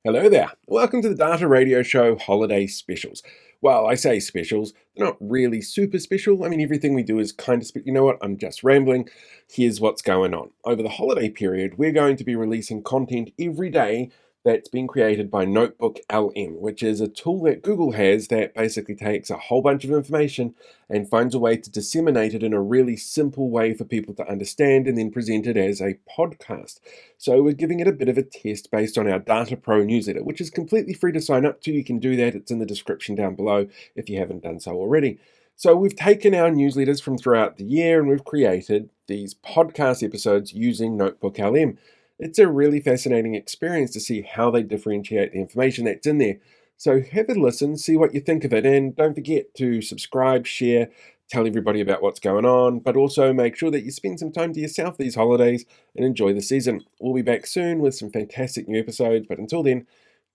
Hello there. Welcome to the Data Radio Show Holiday Specials. Well, I say specials, they're not really super special. I mean, everything we do is kind of special. You know what? I'm just rambling. Here's what's going on. Over the holiday period, we're going to be releasing content every day that's been created by Notebook LM, which is a tool that Google has that basically takes a whole bunch of information and finds a way to disseminate it in a really simple way for people to understand and then present it as a podcast. So we're giving it a bit of a test based on our Data Pro newsletter, which is completely free to sign up to. You can do that. It's in the description down below if you haven't done so already. So we've taken our newsletters from throughout the year and we've created these podcast episodes using Notebook LM. It's a really fascinating experience to see how they differentiate the information that's in there. So have a listen, see what you think of it, and don't forget to subscribe, share, tell everybody about what's going on, but also make sure that you spend some time to yourself these holidays and enjoy the season. We'll be back soon with some fantastic new episodes, but until then,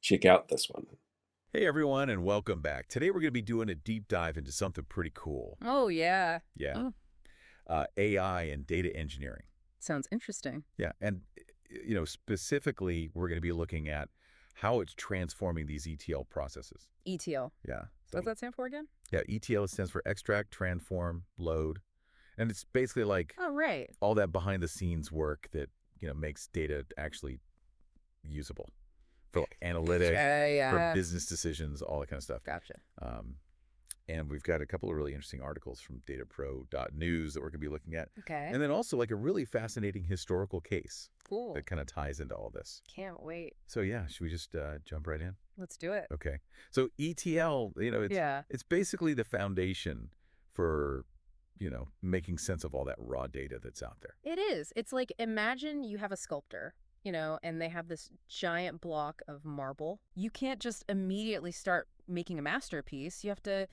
check out this one. Hey everyone, and welcome back. Today we're going to be doing a deep dive into something pretty cool. Oh, yeah. Yeah. Oh, AI and data engineering. sounds interesting. Yeah, and specifically we're going to be looking at how it's transforming these ETL processes. ETL. Yeah. What's that stand for again? Yeah, ETL stands for extract, transform, load. And it's basically like Oh, right. all that behind the scenes work that, makes data actually usable for like analytics, for Yeah. business decisions, all that kind of stuff. Gotcha. And we've got a couple of really interesting articles from datapro.news that we're going to be looking at. Okay. And then also like a really fascinating historical case Cool. that kind of ties into all this. Can't wait. So yeah, should we just jump right in? Let's do it. Okay. So ETL, it's basically the foundation for, making sense of all that raw data that's out there. It is. It's like imagine you have a sculptor, and they have this giant block of marble. You can't just immediately start making a masterpiece. You have to,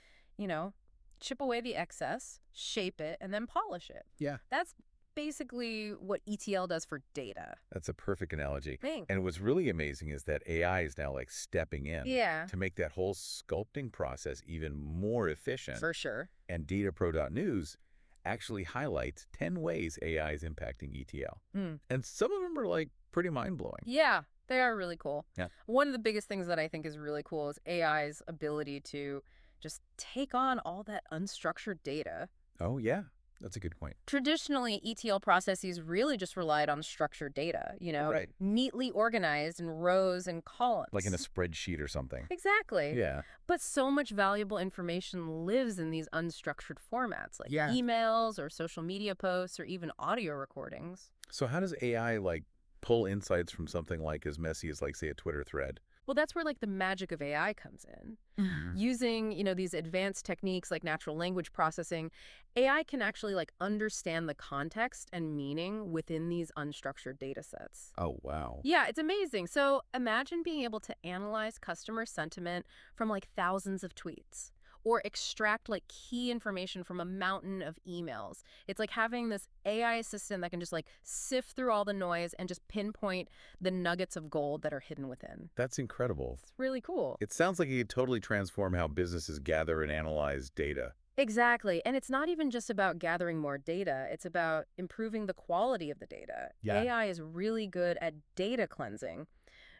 chip away the excess, shape it, and then polish it. Yeah. That's basically what ETL does for data. That's a perfect analogy. Thanks. And what's really amazing is that AI is now like stepping in Yeah. to make that whole sculpting process even more efficient. For sure. And datapro.news actually highlights 10 ways AI is impacting ETL. Mm. And some of them are like pretty mind-blowing. Yeah, they are really cool. Yeah. One of the biggest things that I think is really cool is AI's ability to just take on all that unstructured data. Oh, yeah. That's a good point. Traditionally, ETL processes really just relied on structured data, Right. neatly organized in rows and columns. Like in a spreadsheet or something. Exactly. Yeah. But so much valuable information lives in these unstructured formats, like Yeah. emails or social media posts or even audio recordings. So how does AI like pull insights from something like as messy as like, say, a Twitter thread? Well, that's where like the magic of AI comes in. Using, these advanced techniques like natural language processing, AI can actually like understand the context and meaning within these unstructured data sets. Oh, wow. Yeah, it's amazing. So imagine being able to analyze customer sentiment from like thousands of tweets or extract like key information from a mountain of emails. It's like having this AI assistant that can just like sift through all the noise and just pinpoint the nuggets of gold that are hidden within. That's incredible. It's really cool. It sounds like it could totally transform how businesses gather and analyze data. Exactly. And it's not even just about gathering more data. It's about improving the quality of the data. Yeah. AI is really good at data cleansing,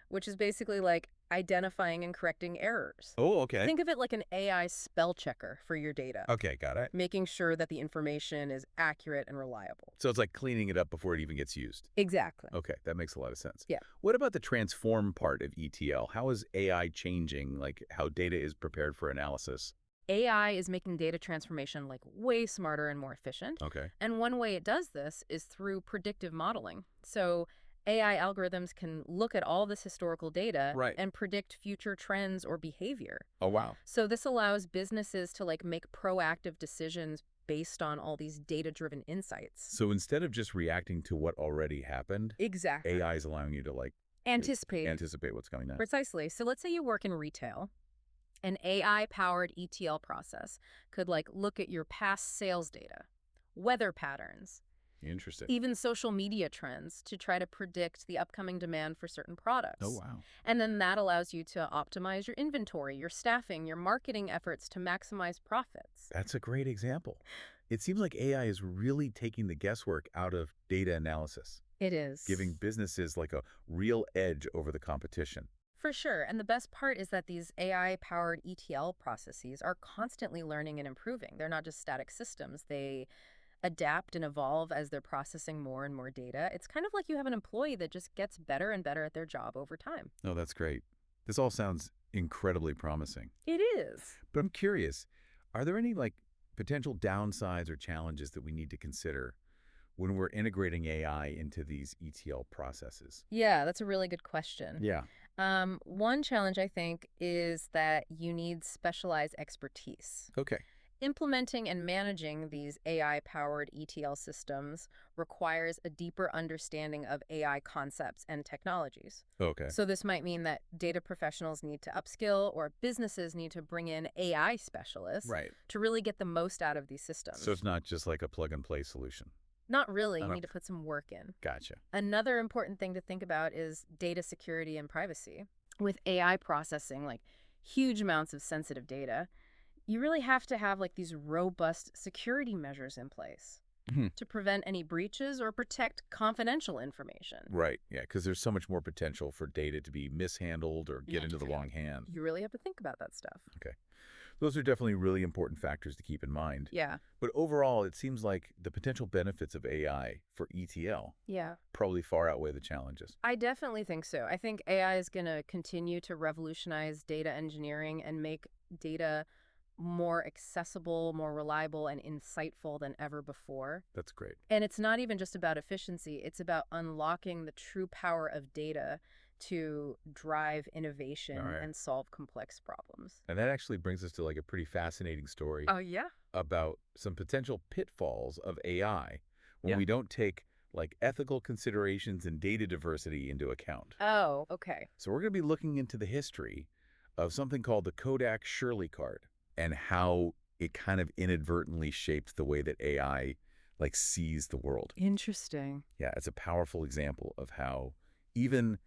which is basically like identifying and correcting errors. Oh, okay. Think of it like an AI spell checker for your data, Okay, got it. making sure that the information is accurate and reliable. So it's like cleaning it up before it even gets used. Exactly. Okay, that makes a lot of sense. Yeah. What about the transform part of ETL? How is AI changing, like how data is prepared for analysis? AI is making data transformation like way smarter and more efficient. Okay. And one way it does this is through predictive modeling. So AI algorithms can look at all this historical data Right. and predict future trends or behavior. Oh, wow. So this allows businesses to like make proactive decisions based on all these data-driven insights. So instead of just reacting to what already happened, Exactly. AI is allowing you to like Anticipate what's coming next. Precisely. So let's say you work in retail. An AI-powered ETL process could like look at your past sales data, weather patterns, Interesting. even social media trends to try to predict the upcoming demand for certain products. Oh, wow. And then that allows you to optimize your inventory, your staffing, your marketing efforts to maximize profits. That's a great example. It seems like AI is really taking the guesswork out of data analysis, It is. giving businesses like a real edge over the competition. For sure. And the best part is that these AI-powered ETL processes are constantly learning and improving. They're not just static systems. They adapt and evolve as they're processing more and more data. It's kind of like you have an employee that just gets better and better at their job over time. Oh, that's great. This all sounds incredibly promising. It is. But I'm curious, are there any potential downsides or challenges that we need to consider when we're integrating AI into these ETL processes? Yeah, that's a really good question. Yeah. One challenge, I think, is that you need specialized expertise. Okay. Implementing and managing these AI-powered ETL systems requires a deeper understanding of AI concepts and technologies. Okay. So this might mean that data professionals need to upskill or businesses need to bring in AI specialists Right. to really get the most out of these systems. So it's not just like a plug-and-play solution. Not really. You don't- need to put some work in. Gotcha. Another important thing to think about is data security and privacy. With AI processing huge amounts of sensitive data, you really have to have these robust security measures in place to prevent any breaches or protect confidential information. Right. Yeah, because there's so much more potential for data to be mishandled or get into the wrong hands. You really have to think about that stuff. Okay. Those are definitely really important factors to keep in mind. Yeah. But overall, it seems like the potential benefits of AI for ETL Yeah. probably far outweigh the challenges. I definitely think so. I think AI is going to continue to revolutionize data engineering and make data more accessible, more reliable, and insightful than ever before. That's great. And it's not even just about efficiency. It's about unlocking the true power of data to drive innovation and solve complex problems. And that actually brings us to a pretty fascinating story Oh, yeah? about some potential pitfalls of AI when we don't take ethical considerations and data diversity into account. Oh, okay. So we're going to be looking into the history of something called the Kodak Shirley card and how it kind of inadvertently shaped the way that AI sees the world. Interesting. Yeah, it's a powerful example of how even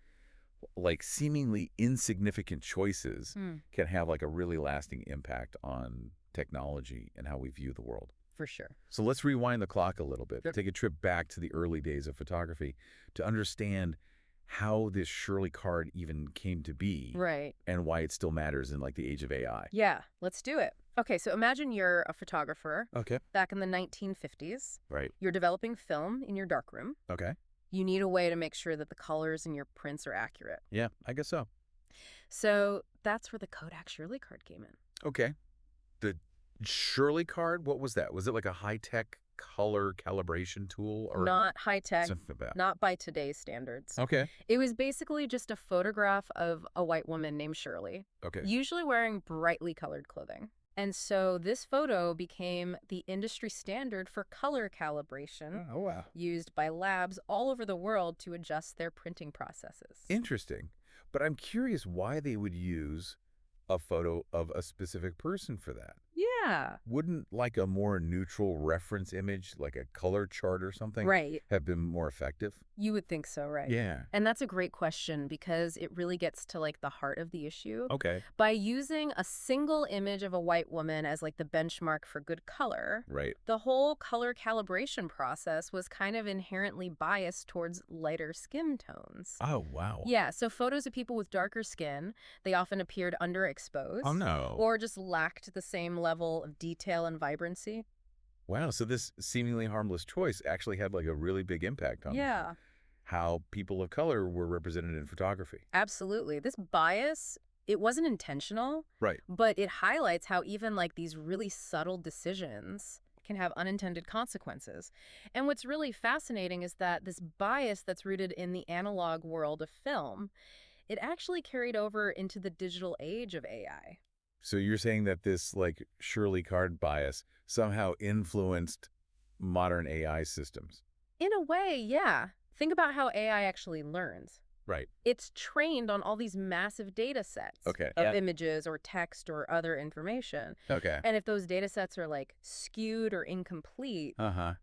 seemingly insignificant choices can have a really lasting impact on technology and how we view the world. For sure. So let's rewind the clock a little bit, take a trip back to the early days of photography to understand how this Shirley card even came to be. Right. And why it still matters in the age of AI. Yeah, let's do it. Okay, so imagine you're a photographer Okay. back in the 1950s. Right. You're developing film in your darkroom. Okay. You need a way to make sure that the colors in your prints are accurate. Yeah, I guess so. So that's where the Kodak Shirley card came in. Okay. The Shirley card, what was that? Was it a high-tech color calibration tool? Or Not high-tech, something about? not by today's standards. Okay. It was basically just a photograph of a white woman named Shirley, Okay. usually wearing brightly colored clothing. And so this photo became the industry standard for color calibration Oh, wow. used by labs all over the world to adjust their printing processes. Interesting. But I'm curious why they would use a photo of a specific person for that. Yeah. Wouldn't a more neutral reference image, like a color chart or something, Right. have been more effective? You would think so, right? Yeah. And that's a great question because it really gets to the heart of the issue. Okay. By using a single image of a white woman as the benchmark for good color, Right. the whole color calibration process was kind of inherently biased towards lighter skin tones. Oh, wow. Yeah, so photos of people with darker skin, they often appeared underexposed. Oh, no. Or just lacked the same level of detail and vibrancy. Wow, so this seemingly harmless choice actually had a really big impact on Yeah. how people of color were represented in photography. Absolutely. This bias, it wasn't intentional, Right. but it highlights how even these really subtle decisions can have unintended consequences. And what's really fascinating is that this bias that's rooted in the analog world of film, it actually carried over into the digital age of AI. So you're saying that this Shirley card bias somehow influenced modern AI systems? In a way, yeah. Think about how AI actually learns. Right. It's trained on all these massive data sets Okay. of images or text or other information. Okay. And if those data sets are skewed or incomplete, Uh-huh.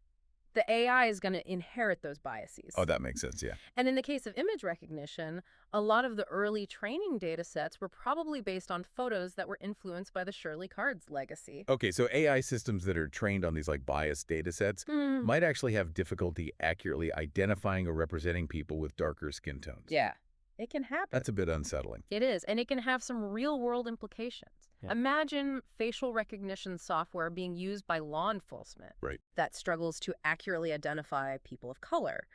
the AI is going to inherit those biases. Oh, that makes sense, yeah. And in the case of image recognition, a lot of the early training data sets were probably based on photos that were influenced by the Shirley card's legacy. Okay, so AI systems that are trained on these biased data sets might actually have difficulty accurately identifying or representing people with darker skin tones. Yeah. It can happen. That's a bit unsettling. It is, and it can have some real-world implications. Yeah. Imagine facial recognition software being used by law enforcement that struggles to accurately identify people of color,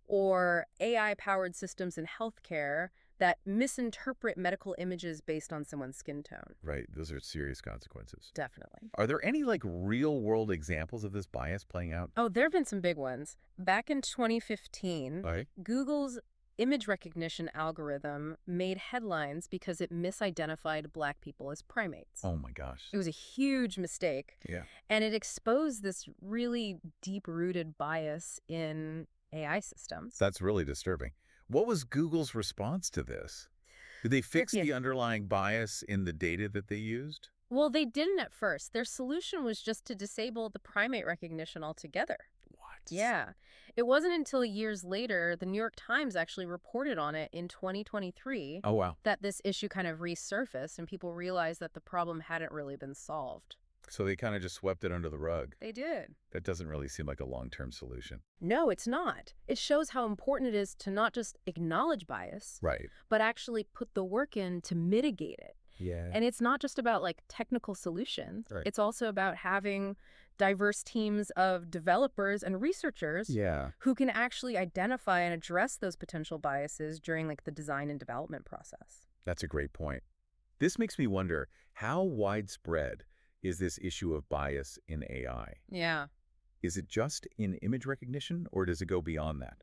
or AI-powered systems in healthcare that misinterpret medical images based on someone's skin tone. Right. Those are serious consequences. Definitely. Are there any like real-world examples of this bias playing out? Oh, there have been some big ones. Back in 2015, Google's image recognition algorithm made headlines because it misidentified Black people as primates. Oh my gosh. It was a huge mistake. Yeah. And it exposed this really deep-rooted bias in AI systems. That's really disturbing. What was Google's response to this? Did they fix the underlying bias in the data that they used? Well, they didn't at first. Their solution was just to disable the primate recognition altogether. What? Yeah. It wasn't until years later, the New York Times actually reported on it in 2023. Oh, wow. That this issue kind of resurfaced and people realized that the problem hadn't really been solved. So they kind of just swept it under the rug. They did. That doesn't really seem like a long-term solution. No, it's not. It shows how important it is to not just acknowledge bias, but actually put the work in to mitigate it. Yeah. And it's not just about like technical solutions. It's also about having diverse teams of developers and researchers who can actually identify and address those potential biases during like the design and development process. That's a great point. This makes me wonder, how widespread is this issue of bias in AI? Yeah. Is it just in image recognition, or does it go beyond that?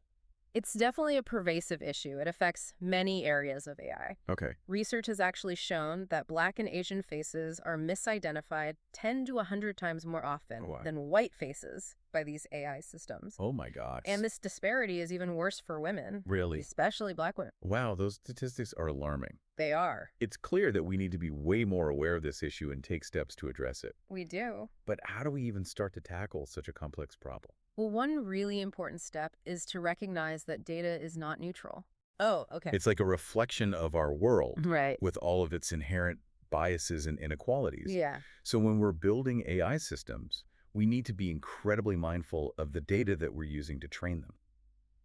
It's definitely a pervasive issue. It affects many areas of AI. Okay. Research has actually shown that Black and Asian faces are misidentified 10 to 100 times more often than white faces by these AI systems. Oh my gosh. And this disparity is even worse for women. Really? Especially Black women. Wow, those statistics are alarming. They are. It's clear that we need to be way more aware of this issue and take steps to address it. We do. But how do we even start to tackle such a complex problem? Well, one really important step is to recognize that data is not neutral. Oh, okay. It's like a reflection of our world Right. with all of its inherent biases and inequalities. Yeah. So when we're building AI systems, we need to be incredibly mindful of the data that we're using to train them.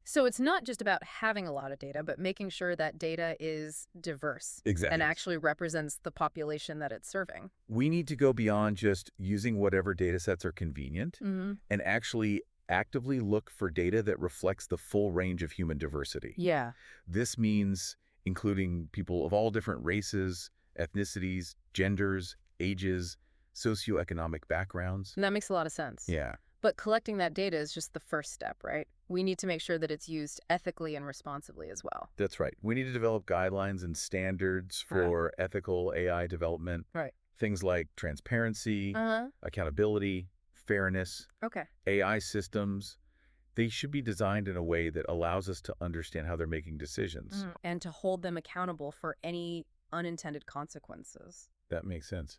So it's not just about having a lot of data, but making sure that data is diverse. Exactly. And actually represents the population that it's serving. We need to go beyond just using whatever data sets are convenient Mm-hmm. and actually actively look for data that reflects the full range of human diversity. Yeah. This means including people of all different races, ethnicities, genders, ages, socioeconomic backgrounds. And that makes a lot of sense. Yeah. But collecting that data is just the first step, right? We need to make sure that it's used ethically and responsibly as well. That's right. We need to develop guidelines and standards for ethical AI development. Right. Things like transparency, Uh-huh. accountability, fairness. Okay. AI systems, they should be designed in a way that allows us to understand how they're making decisions. And to hold them accountable for any unintended consequences. That makes sense.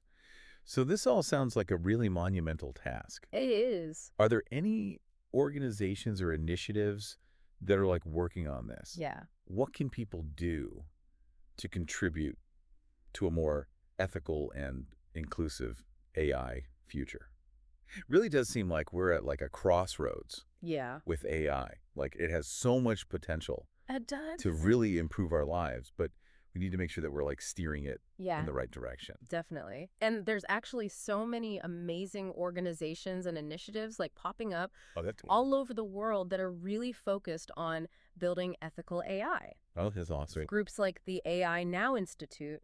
So this all sounds like a really monumental task. It is. Are there any organizations or initiatives that are like working on this? Yeah. What can people do to contribute to a more ethical and inclusive AI future? It really does seem like we're at like a crossroads with AI. Like it has so much potential It does. to really improve our lives, but we need to make sure that we're like steering it in the right direction. Definitely. And there's actually so many amazing organizations and initiatives like popping up all over the world that are really focused on building ethical AI. Oh, that's awesome. Groups like the AI Now Institute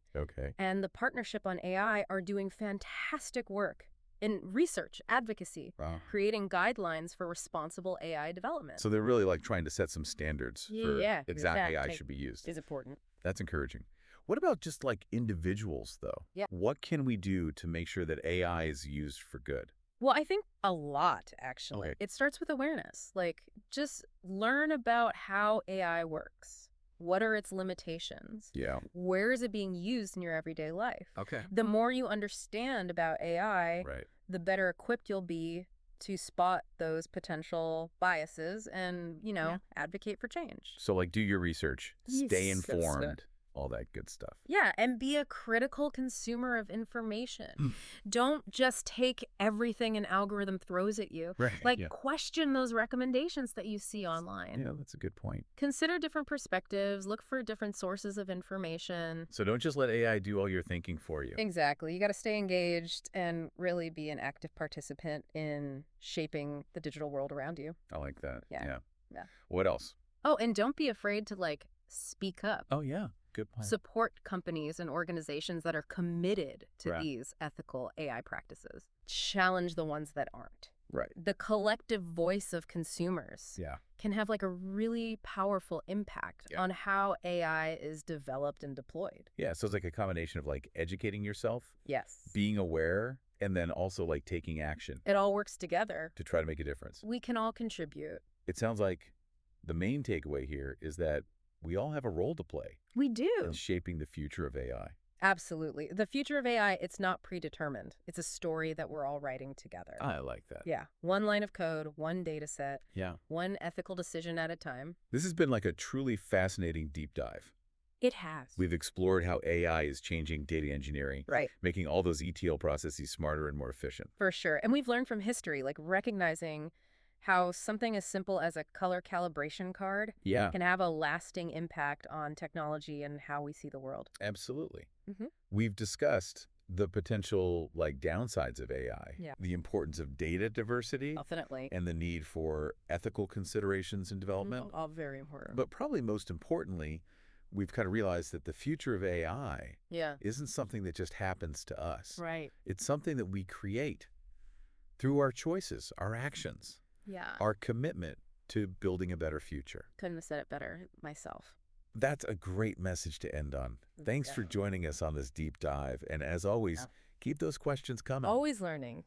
and the Partnership on AI are doing fantastic work in research, advocacy, creating guidelines for responsible AI development. So they're really like trying to set some standards for exactly how AI should be used. Is important. That's encouraging. What about just like individuals though? Yeah. What can we do to make sure that AI is used for good? Well, I think a lot, actually. Okay. It starts with awareness. Like, just learn about how AI works. What are its limitations? Yeah. Where is it being used in your everyday life? Okay. The more you understand about AI, the better equipped you'll be to spot those potential biases and, advocate for change. So like do your research, stay Yes, that's informed, all that good stuff. Yeah, and be a critical consumer of information. Don't just take everything an algorithm throws at you. Right. Like, Yeah. question those recommendations that you see online. Yeah, that's a good point. Consider different perspectives, look for different sources of information. So don't just let AI do all your thinking for you. Exactly. You got to stay engaged and really be an active participant in shaping the digital world around you. I like that. Yeah. What else? Oh, and don't be afraid to, like, speak up. Oh, yeah. Good point. Support companies and organizations that are committed to Right. these ethical AI practices. Challenge the ones that aren't. Right. The collective voice of consumers Yeah. can have like a really powerful impact Yeah. on how AI is developed and deployed. Yeah. So it's like a combination of like educating yourself, Yes. being aware, and then also like taking action It all works together. to try to make a difference. We can all contribute. It sounds like the main takeaway here is that we all have a role to play We do. in shaping the future of AI. Absolutely. The future of AI, it's not predetermined. It's a story that we're all writing together. I like that. Yeah. One line of code, one data set, Yeah. one ethical decision at a time. This has been like a truly fascinating deep dive. It has. We've explored how AI is changing data engineering, Right. making all those ETL processes smarter and more efficient. For sure. And we've learned from history, like recognizing how something as simple as a color calibration card Yeah, can have a lasting impact on technology and how we see the world. absolutely. Mhm. We've discussed the potential like downsides of AI, Yeah. the importance of data diversity, Definitely. and the need for ethical considerations in development. All very important. But probably most importantly, we've kind of realized that the future of AI yeah. isn't something that just happens to us. Right. It's something that we create through our choices, our actions, Yeah. our commitment to building a better future. Couldn't have said it better myself. That's a great message to end on. Thanks for joining us on this deep dive. And as always, keep those questions coming. Always learning.